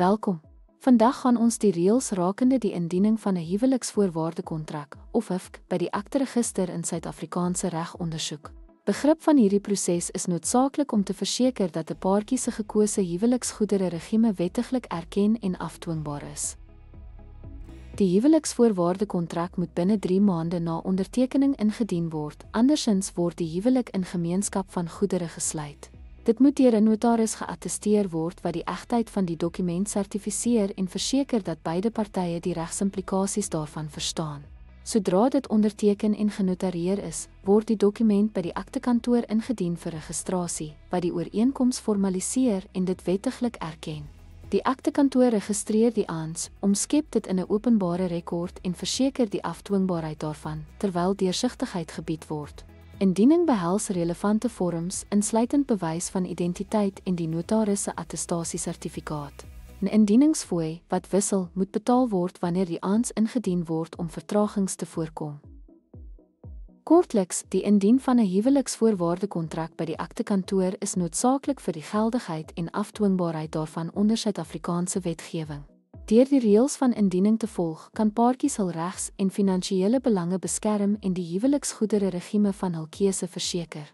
Welkom. Vandag gaan ons die reëls rakende die indiening van 'n huweliksvoorwaardekontrak of HUFK by die akteregister in Suid-Afrikaanse reg ondersoek. Begrip van hierdie proses is noodsaaklik om te verseker dat 'n paartjie se gekose huweliksgoedere regime wettiglik erken en afdwingbaar is. Die huweliksvoorwaardekontrak moet binne 3 maande na ondertekening ingedien word, andersins word die huwelik in gemeenskap van goedere gesluit. Dit moet deur 'n notaris geattesteer word wat die egtheid van die dokument sertifiseer en verseker dat beide partye die regsimplikasies daarvan verstaan. Sodra dit onderteken en genotareer is, word die dokument by die aktekantoor ingedien vir registrasie, wat die ooreenkoms formaliseer en dit wettiglik erken. Die aktekantoor registreer die aans, omskep dit in 'n openbare rekord en verseker die afdwingbaarheid daarvan, terwyl deursigtigheid gebied word. Indiening behels relevante vorms, insluitend bewys van identiteit en die notaris se attestasiesertifikaat. 'n Indieningsfooi, wat wissel, moet betaal word wanneer die aans ingedien word om vertragings te voorkom. Kortliks, die indien van 'n huweliksvoorwaardekontrak by die aktekantoor is noodsaaklik vir die geldigheid en afdwingbaarheid daarvan onder Suid-Afrikaanse wetgewing. Deur die reëls van indiening te volg, kan paartjies hul regs- en finansiële belange beskerm en die huweliksgoedere regime van hul keuse verseker.